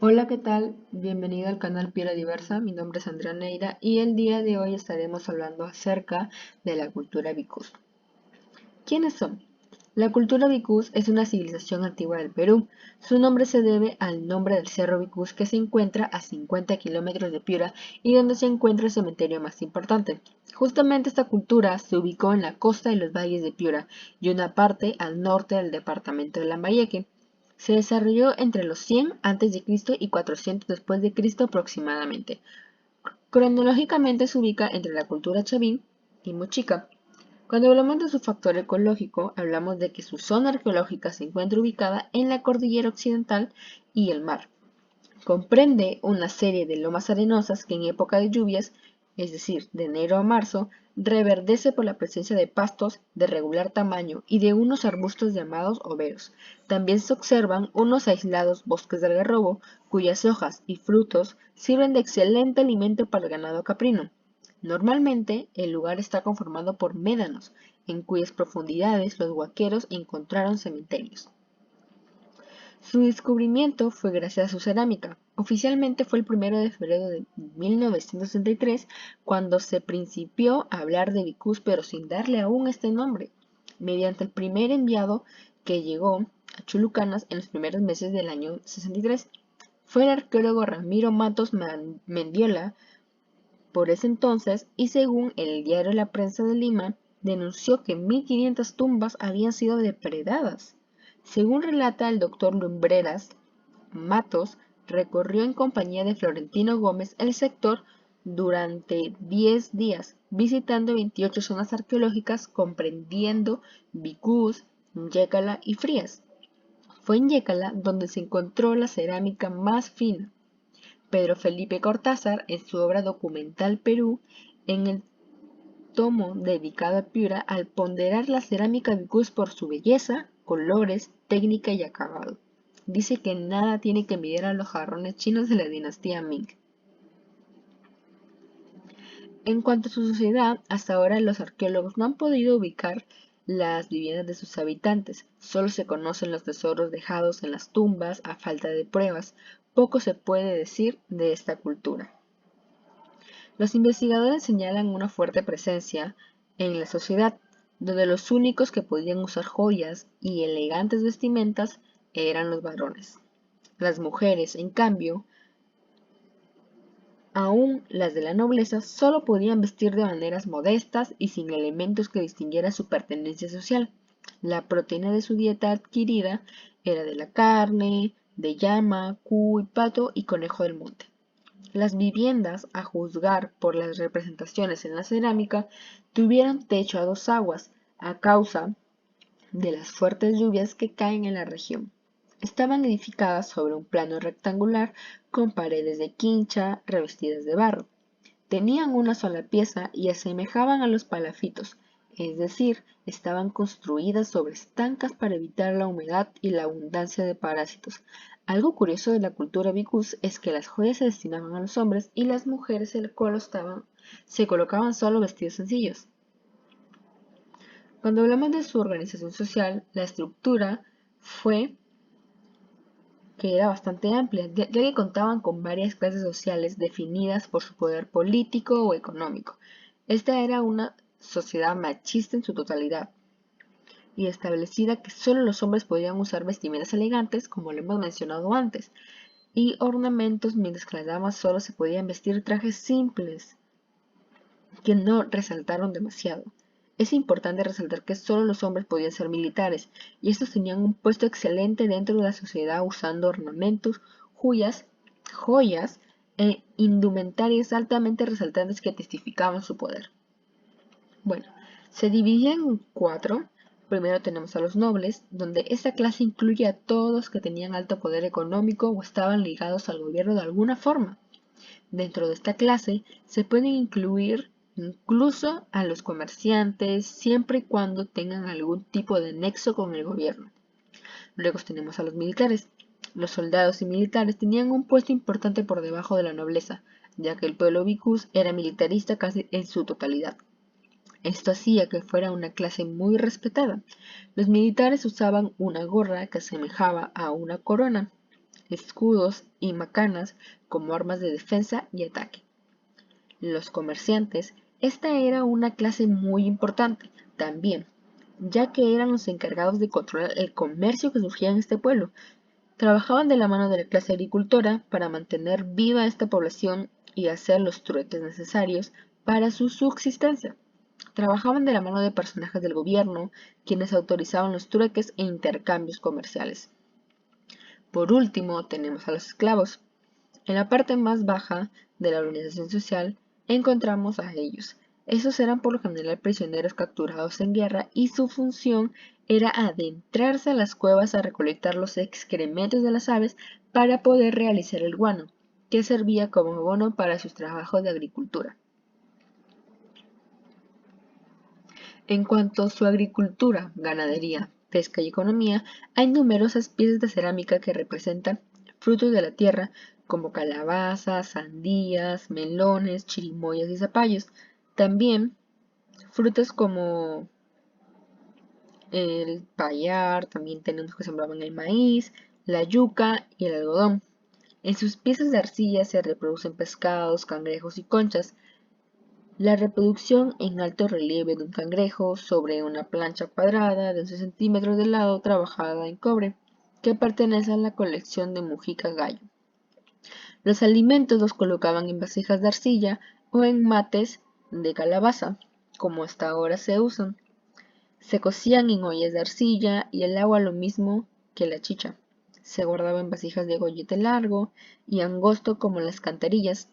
Hola, ¿qué tal? Bienvenido al canal Piedra Diversa. Mi nombre es Andrea Neira y el día de hoy estaremos hablando acerca de la cultura Vicus. ¿Quiénes son? La cultura Vicus es una civilización antigua del Perú. Su nombre se debe al nombre del cerro Vicus que se encuentra a 50 kilómetros de Piura y donde se encuentra el cementerio más importante. Justamente esta cultura se ubicó en la costa de los valles de Piura y una parte al norte del departamento de Lambayeque. Se desarrolló entre los 100 a.C. y 400 después de Cristo aproximadamente. Cronológicamente se ubica entre la cultura Chavín y Mochica. Cuando hablamos de su factor ecológico, hablamos de que su zona arqueológica se encuentra ubicada en la cordillera occidental y el mar. Comprende una serie de lomas arenosas que en época de lluvias, es decir, de enero a marzo, reverdece por la presencia de pastos de regular tamaño y de unos arbustos llamados overos. También se observan unos aislados bosques de algarrobo, cuyas hojas y frutos sirven de excelente alimento para el ganado caprino. Normalmente, el lugar está conformado por médanos, en cuyas profundidades los huaqueros encontraron cementerios. Su descubrimiento fue gracias a su cerámica. Oficialmente fue el 1 de febrero de 1963 cuando se principió a hablar de Vicus, pero sin darle aún este nombre, mediante el primer enviado que llegó a Chulucanas en los primeros meses del año 63. Fue el arqueólogo Ramiro Matos Mendiola por ese entonces y según el diario La Prensa de Lima, denunció que 1.500 tumbas habían sido depredadas. Según relata el doctor Lumbreras, Matos recorrió en compañía de Florentino Gómez el sector durante 10 días, visitando 28 zonas arqueológicas comprendiendo Vicús, Yécala y Frías. Fue en Yécala donde se encontró la cerámica más fina. Pedro Felipe Cortázar, en su obra documental Perú, en el tomo dedicado a Piura, al ponderar la cerámica Vicús por su belleza, colores, técnica y acabado. Dice que nada tiene que envidiar a los jarrones chinos de la dinastía Ming. En cuanto a su sociedad, hasta ahora los arqueólogos no han podido ubicar las viviendas de sus habitantes. Solo se conocen los tesoros dejados en las tumbas a falta de pruebas. Poco se puede decir de esta cultura. Los investigadores señalan una fuerte presencia en la sociedad, donde los únicos que podían usar joyas y elegantes vestimentas eran los varones. Las mujeres, en cambio, aún las de la nobleza, solo podían vestir de maneras modestas y sin elementos que distinguieran su pertenencia social. La proteína de su dieta adquirida era de la carne, de llama, cuy, pato y conejo del monte. Las viviendas, a juzgar por las representaciones en la cerámica, tuvieron techo a dos aguas, a causa de las fuertes lluvias que caen en la región. Estaban edificadas sobre un plano rectangular con paredes de quincha revestidas de barro. Tenían una sola pieza y asemejaban a los palafitos, es decir, estaban construidas sobre estancas para evitar la humedad y la abundancia de parásitos. Algo curioso de la cultura Vicus es que las joyas se destinaban a los hombres y las mujeres se colocaban solo vestidos sencillos. Cuando hablamos de su organización social, la estructura fue que era bastante amplia, ya que contaban con varias clases sociales definidas por su poder político o económico. Esta era una sociedad machista en su totalidad y establecida que solo los hombres podían usar vestimentas elegantes, como lo hemos mencionado antes, y ornamentos, mientras que las damas solo se podían vestir trajes simples que no resaltaron demasiado. Es importante resaltar que solo los hombres podían ser militares, y estos tenían un puesto excelente dentro de la sociedad usando ornamentos, joyas e indumentarias altamente resaltantes que testificaban su poder. Bueno, se dividía en cuatro. Primero tenemos a los nobles, donde esta clase incluye a todos que tenían alto poder económico o estaban ligados al gobierno de alguna forma. Dentro de esta clase se pueden incluir incluso a los comerciantes siempre y cuando tengan algún tipo de nexo con el gobierno. Luego tenemos a los militares. Los soldados y militares tenían un puesto importante por debajo de la nobleza, ya que el pueblo vicus era militarista casi en su totalidad. Esto hacía que fuera una clase muy respetada. Los militares usaban una gorra que asemejaba a una corona. escudos y macanas como armas de defensa y ataque. Los comerciantes, esta era una clase muy importante también, ya que eran los encargados de controlar el comercio que surgía en este pueblo. Trabajaban de la mano de la clase agricultora para mantener viva esta población y hacer los trueques necesarios para su subsistencia. Trabajaban de la mano de personajes del gobierno, quienes autorizaban los trueques e intercambios comerciales. Por último, tenemos a los esclavos. En la parte más baja de la organización social encontramos a ellos. Esos eran por lo general prisioneros capturados en guerra y su función era adentrarse a las cuevas a recolectar los excrementos de las aves para poder realizar el guano, que servía como abono para sus trabajos de agricultura. En cuanto a su agricultura, ganadería, pesca y economía, hay numerosas piezas de cerámica que representan frutos de la tierra como calabazas, sandías, melones, chirimoyas y zapallos. También frutas como el payar, también tenemos que sembraban el maíz, la yuca y el algodón. En sus piezas de arcilla se reproducen pescados, cangrejos y conchas. La reproducción en alto relieve de un cangrejo sobre una plancha cuadrada de 11 centímetros de lado trabajada en cobre, que pertenece a la colección de Mujica Gallo. Los alimentos los colocaban en vasijas de arcilla o en mates de calabaza, como hasta ahora se usan. Se cocían en ollas de arcilla y el agua lo mismo que la chicha. Se guardaba en vasijas de gollete largo y angosto como las cantarillas,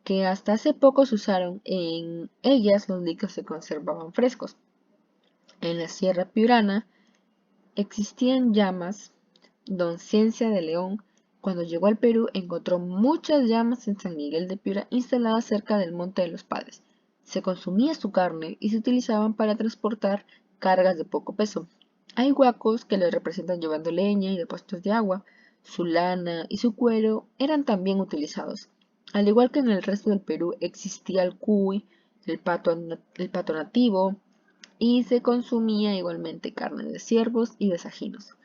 que hasta hace poco se usaron. En ellas los líquidos se conservaban frescos. En la Sierra Piurana existían llamas. Don Ciencia de León, cuando llegó al Perú, encontró muchas llamas en San Miguel de Piura instaladas cerca del Monte de los Padres. Se consumía su carne y se utilizaban para transportar cargas de poco peso. Hay huacos que le representan llevando leña y depósitos de agua. Su lana y su cuero eran también utilizados. Al igual que en el resto del Perú existía el cuy, el pato nativo, y se consumía igualmente carne de ciervos y de sajinos.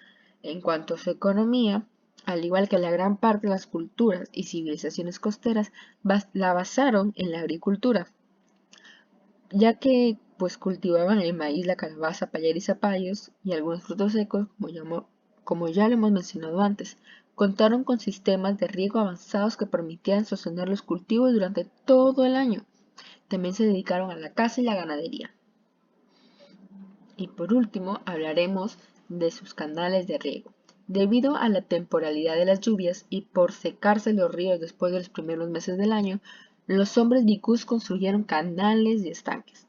En cuanto a su economía, al igual que la gran parte de las culturas y civilizaciones costeras, la basaron en la agricultura, ya que pues cultivaban el maíz, la calabaza, payar y zapallos y algunos frutos secos, como ya lo hemos mencionado antes. Contaron con sistemas de riego avanzados que permitían sostener los cultivos durante todo el año. También se dedicaron a la caza y la ganadería. Y por último, hablaremos de sus canales de riego. Debido a la temporalidad de las lluvias y por secarse los ríos después de los primeros meses del año, los hombres vicús construyeron canales y estanques.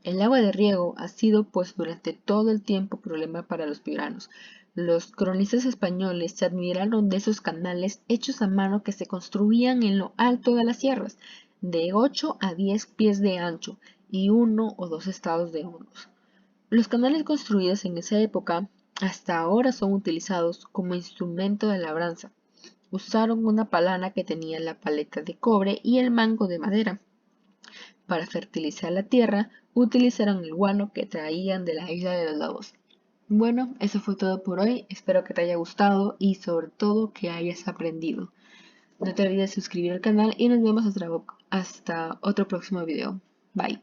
El agua de riego ha sido pues durante todo el tiempo problema para los piuranos. Los cronistas españoles se admiraron de esos canales hechos a mano que se construían en lo alto de las sierras, de 8 a 10 pies de ancho y 1 o 2 estados de hondos. Los canales construidos en esa época hasta ahora son utilizados como instrumento de labranza. Usaron una palana que tenía la paleta de cobre y el mango de madera. Para fertilizar la tierra, utilizaron el guano que traían de la isla de los lobos. Bueno, eso fue todo por hoy. Espero que te haya gustado y sobre todo que hayas aprendido. No te olvides de suscribir al canal y nos vemos hasta otro próximo video. Bye.